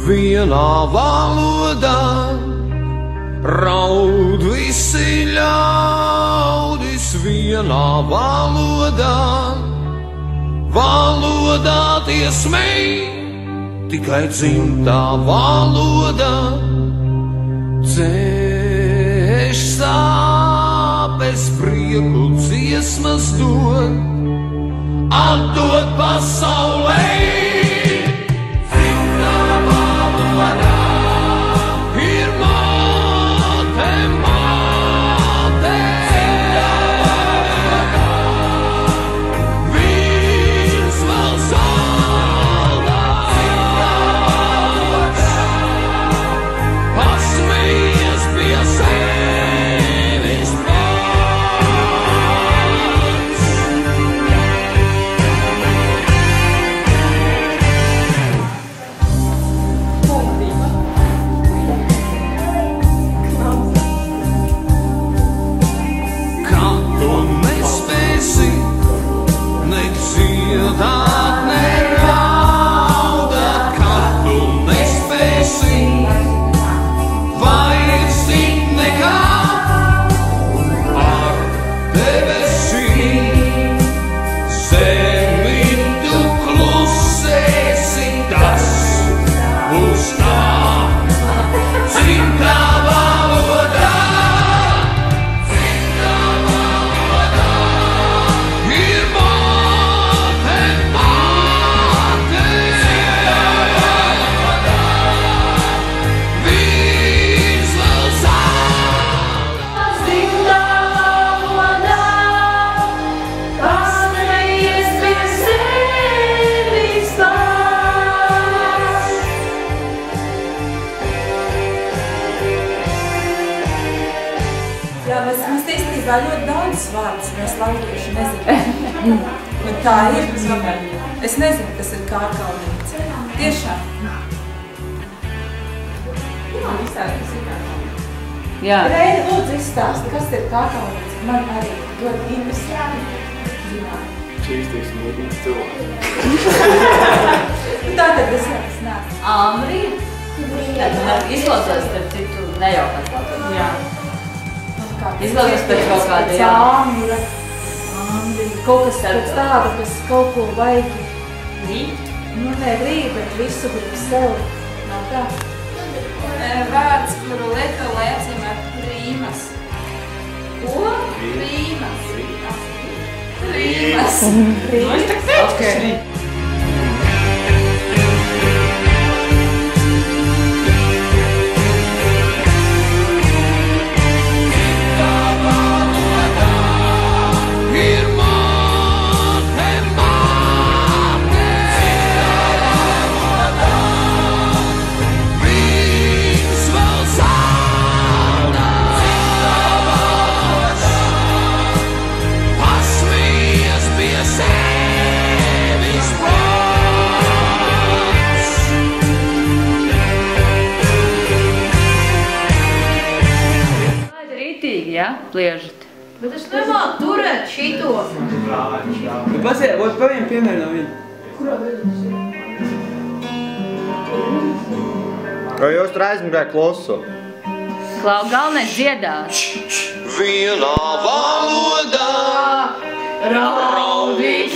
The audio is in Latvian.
vienā valodā, raud visi ļaudis vienā valodā, valodā tie smej, tikai dzimtā valoda, dzēš sāpes, prieku dziesmas dod, atdod pasaulē. Dzimtā valoda ir māte, māte. Dzimtā valoda viņš vēl saldā. Dzimtā valoda pasmējies pie sevis pats. Kā to nespēsi, ne dziedāt, ne raudāt, kā tu nespēsi, vairs tik nekā ar debesīm. Zemi tu klusēsi, tas būs tā dzimtā valoda. Dzimtā valoda ir māte, māte. Dzimtā valoda viņš vēl saldā. Dzimtā valodā pasmējies pie sevis pats. Jā, mēs īstenībā ļoti daudz vārdus mēs latvieši nezinām. Un tā ir. Es nezinu, kas ir kārkalnīca. Tiešām. Jā. Reini, lūdzu izstāsti, kas ir kārkalnīca. Man arī ļoti interesanti zināt. Čīstīgs mūdīgs cilvēks. Tātad es neesmu. Amrija? Izklausās, starp citu, nejaukāt kaut kā. Jā. Izklausās pēc kaut kāda, jā. Āmura. Kaut kas pēc tāda, kas kaut ko vajag. Rīt? Nu, ne rīt, bet visu grib sev. Nav tā. Vārds, kuru lieto, lai atzīmē rīmas. Ko? Rīmas. Rīmas. Okay. Ir māte, māte. Dzimtā valoda viņš vēl saldā. Dzimtā valoda pasmējies pie sevis pats. Tāda rītīgi, jā, pliežat. Bet es nemāku turēt šito. Pavien piemēru no viena. Vai jūs tur aizmugāja klausu? Klau, galvenais dziedāt. Vienā valodā Raudi